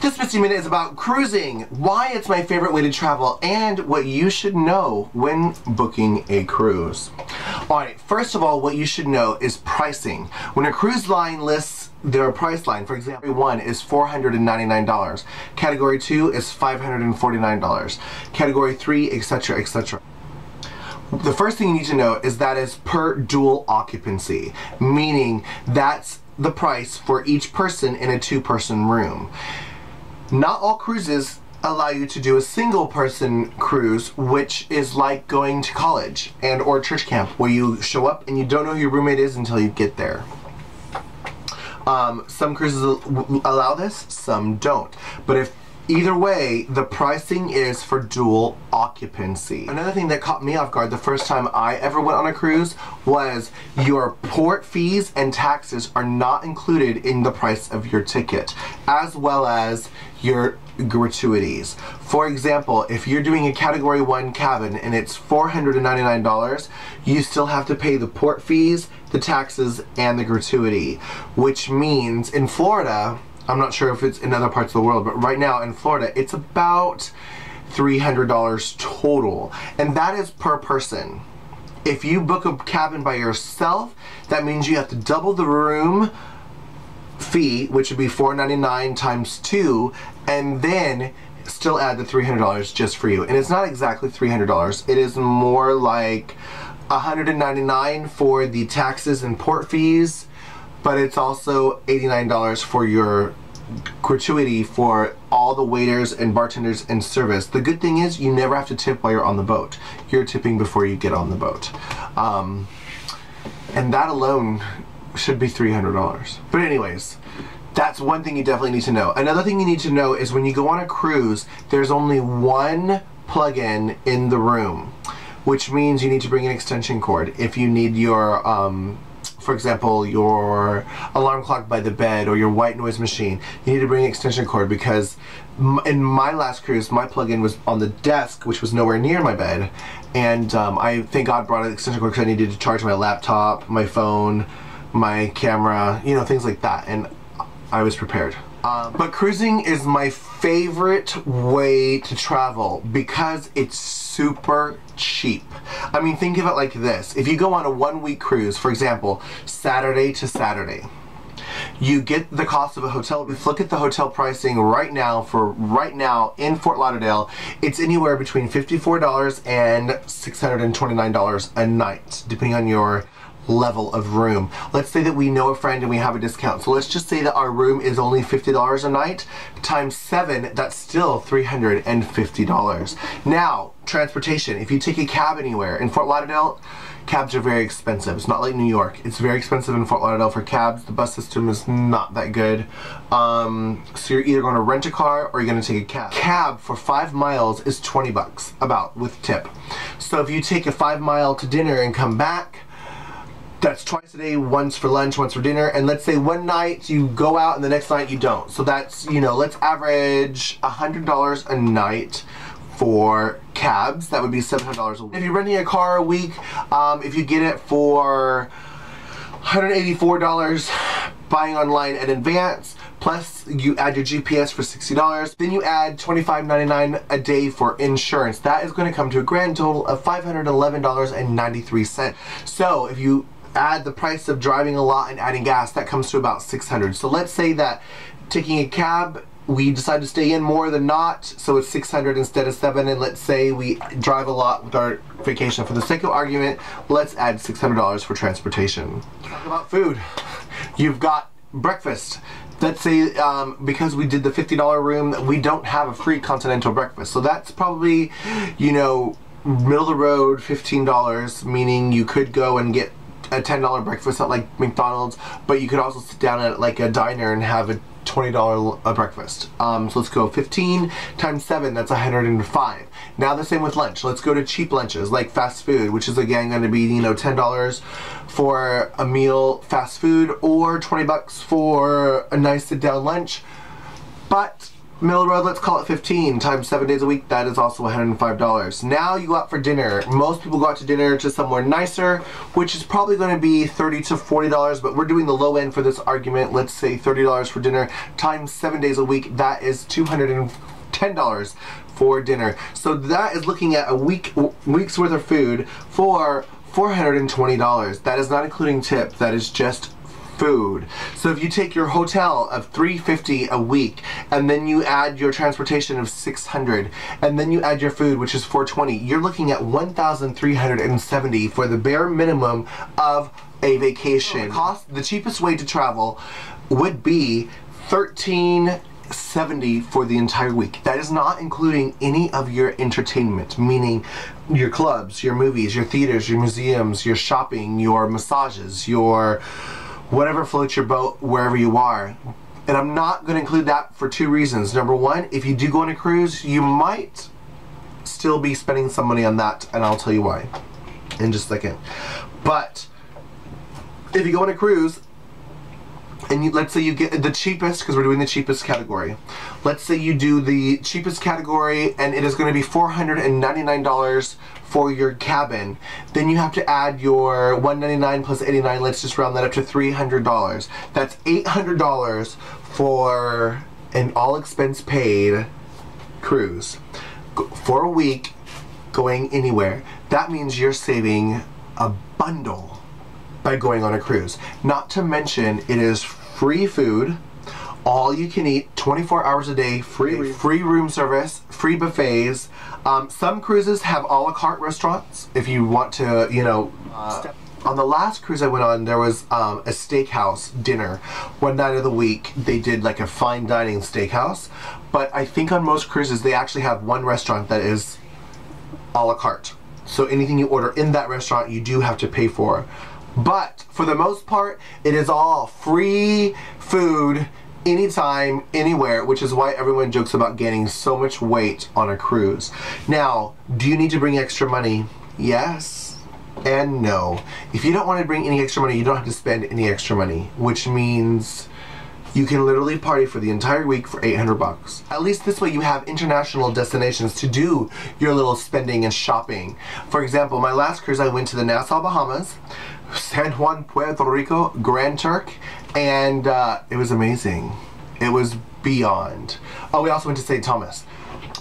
This Misty Minute is about cruising, why it's my favorite way to travel, and what you should know when booking a cruise. Alright, first of all, what you should know is pricing. When a cruise line lists their price line, for example, Category 1 is $499, Category 2 is $549, Category 3, etc., etc. The first thing you need to know is that is per dual occupancy, meaning that's the price for each person in a two-person room. Not all cruises allow you to do a single person cruise, which is like going to college and or church camp, where you show up and you don't know who your roommate is until you get there. Some cruises allow this, some don't. But if either way, the pricing is for dual occupancy. Another thing that caught me off guard the first time I ever went on a cruise was your port fees and taxes are not included in the price of your ticket, as well as your gratuities. For example, if you're doing a Category 1 cabin and it's $499, you still have to pay the port fees, the taxes, and the gratuity, which means in Florida, I'm not sure if it's in other parts of the world, but right now in Florida, it's about $300 total, and that is per person. If you book a cabin by yourself, that means you have to double the room fee, which would be $499 times 2, and then still add the $300 just for you. And it's not exactly $300. It is more like $199 for the taxes and port fees, but it's also $89 for your gratuity for all the waiters and bartenders and service. The good thing is you never have to tip while you're on the boat. You're tipping before you get on the boat. And that alone should be $300. But anyways, that's one thing you definitely need to know. Another thing you need to know is when you go on a cruise, there's only one plug-in in the room, which means you need to bring an extension cord. If you need your for example, your alarm clock by the bed or your white noise machine, you need to bring an extension cord, because in my last cruise, my plug-in was on the desk, which was nowhere near my bed, and I thank God brought an extension cord because I needed to charge my laptop, my phone, my camera, you know, things like that, and I was prepared. But cruising is my favorite way to travel because it's super cheap. I mean, think of it like this. If you go on a one-week cruise, for example, Saturday to Saturday, you get the cost of a hotel. If you look at the hotel pricing right now, in Fort Lauderdale, it's anywhere between $54 and $629 a night, depending on your level of room. Let's say that we know a friend and we have a discount. So let's just say that our room is only $50 a night. Times 7, that's still $350. Now, transportation. If you take a cab anywhere, in Fort Lauderdale, cabs are very expensive. It's not like New York. It's very expensive in Fort Lauderdale for cabs. The bus system is not that good. So you're either going to rent a car or you're going to take a cab. Cab for 5 miles is 20 bucks, about, with tip. So if you take a 5 mile to dinner and come back, that's twice a day, once for lunch, once for dinner, and let's say one night you go out and the next night you don't. So that's, you know, let's average $100 a night for cabs. That would be $700 a week. If you're renting a car a week, if you get it for $184 buying online in advance, plus you add your GPS for $60, then you add $25.99 a day for insurance. That is going to come to a grand total of $511.93. So if you add the price of driving a lot and adding gas, that comes to about $600. So let's say that taking a cab, we decide to stay in more than not, so it's $600 instead of $700, and let's say we drive a lot with our vacation. For the sake of argument, let's add $600 for transportation. Talk about food. You've got breakfast. Let's say because we did the $50 room, we don't have a free continental breakfast. So that's probably, you know, middle of the road, $15, meaning you could go and get a $10 breakfast at like McDonald's, but you could also sit down at like a diner and have a $20 breakfast. So let's go 15 times 7, that's 105. Now the same with lunch. Let's go to cheap lunches like fast food, which is again going to be, you know, $10 for a meal fast food or 20 bucks for a nice sit down lunch. But Middle of the road, let's call it 15 times 7 days a week. That is also $105. Now you go out for dinner. Most people go out to dinner to somewhere nicer, which is probably going to be $30 to $40, but we're doing the low end for this argument. Let's say $30 for dinner times 7 days a week. That is $210 for dinner. So that is looking at a week's worth of food for $420. That is not including tip. That is just food. So if you take your hotel of $350 a week, and then you add your transportation of $600, and then you add your food, which is $420, you're looking at $1,370 for the bare minimum of a vacation. The cheapest way to travel would be $1,370 for the entire week. That is not including any of your entertainment, meaning your clubs, your movies, your theaters, your museums, your shopping, your massages, your whatever floats your boat wherever you are. And I'm not going to include that for two reasons. Number one, if you do go on a cruise, you might still be spending some money on that, and I'll tell you why in just a second. But if you go on a cruise and let's say you get the cheapest, because we're doing the cheapest category. Let's say you do the cheapest category and it is going to be $499 for your cabin. Then you have to add your $199 plus $89, let's just round that up to $300. That's $800 for an all expense paid cruise for a week going anywhere. That means you're saving a bundle by going on a cruise. Not to mention, it is free food, all you can eat, 24 hours a day, free room service, free buffets. Some cruises have a la carte restaurants if you want to, you know. On the last cruise I went on, there was a steakhouse dinner. One night of the week, they did like a fine dining steakhouse. But I think on most cruises, they actually have one restaurant that is a la carte. So anything you order in that restaurant, you do have to pay for. But for the most part, it is all free food, anytime, anywhere, which is why everyone jokes about gaining so much weight on a cruise. Now, do you need to bring extra money? Yes and no. If you don't want to bring any extra money, you don't have to spend any extra money, which means you can literally party for the entire week for $800. At least this way you have international destinations to do your little spending and shopping. For example, my last cruise, I went to the Nassau, Bahamas, San Juan, Puerto Rico, Grand Turk, and it was amazing. It was beyond. Oh, we also went to St. Thomas.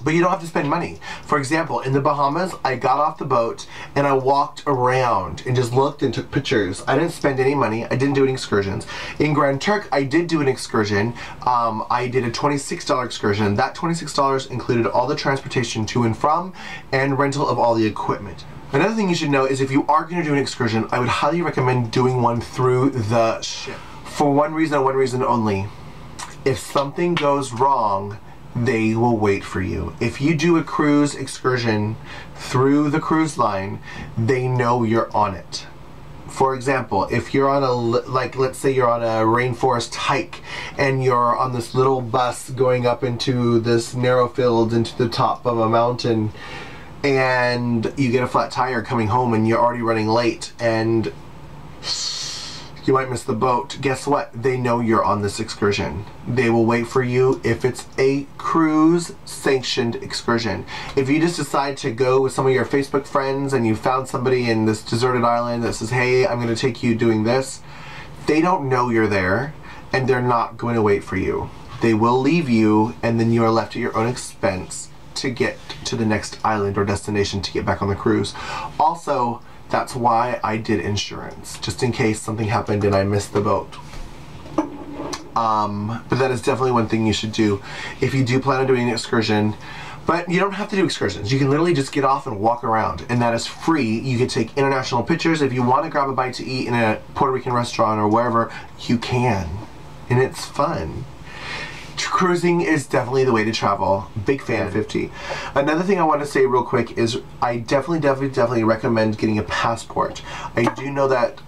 But you don't have to spend money. For example, in the Bahamas, I got off the boat and I walked around and just looked and took pictures. I didn't spend any money. I didn't do any excursions. In Grand Turk, I did do an excursion. I did a $26 excursion. That $26 included all the transportation to and from and rental of all the equipment. Another thing you should know is if you are going to do an excursion, I would highly recommend doing one through the ship. For one reason and one reason only. If something goes wrong, they will wait for you. If you do a cruise excursion through the cruise line, they know you're on it. For example, if you're on a, like let's say you're on a rainforest hike and you're on this little bus going up into this narrow field into the top of a mountain, and you get a flat tire coming home and you're already running late and you might miss the boat. Guess what? They know you're on this excursion. They will wait for you if it's a cruise sanctioned excursion. If you just decide to go with some of your Facebook friends and you found somebody in this deserted island that says, hey, I'm going to take you doing this, they don't know you're there and they're not going to wait for you. They will leave you and then you are left at your own expense to get to the next island or destination to get back on the cruise. Also, that's why I did insurance, just in case something happened and I missed the boat. But that is definitely one thing you should do if you do plan on doing an excursion. But you don't have to do excursions. You can literally just get off and walk around, and that is free. You can take international pictures. If you want to grab a bite to eat in a Puerto Rican restaurant or wherever, you can, and it's fun. Cruising is definitely the way to travel. Big fan. 50. Another thing I want to say real quick is I definitely recommend getting a passport. I do know that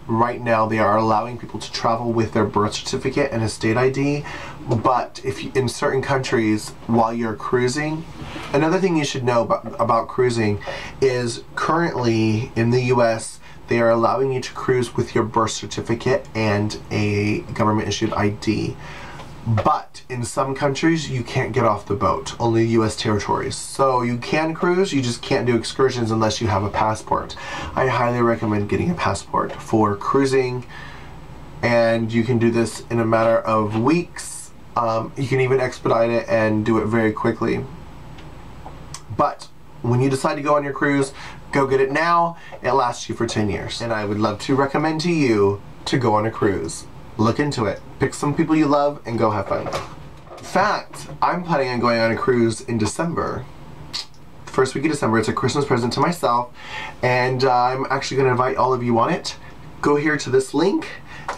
right now they are allowing people to travel with their birth certificate and a state ID, but if you, in certain countries while you're cruising, another thing you should know about cruising is currently in the US they are allowing you to cruise with your birth certificate and a government issued ID. But in some countries, you can't get off the boat, only US territories. So you can cruise, you just can't do excursions unless you have a passport. I highly recommend getting a passport for cruising, and you can do this in a matter of weeks. You can even expedite it and do it very quickly. But when you decide to go on your cruise, go get it now. It lasts you for 10 years. And I would love to recommend to you to go on a cruise. Look into it. Pick some people you love and go have fun. In fact, I'm planning on going on a cruise in December. The first week of December. It's a Christmas present to myself, and I'm actually going to invite all of you on it. Go here to this link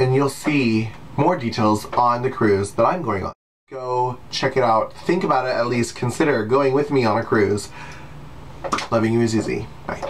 and you'll see more details on the cruise that I'm going on. Go check it out. Think about it, at least consider going with me on a cruise. Loving you is easy. Bye.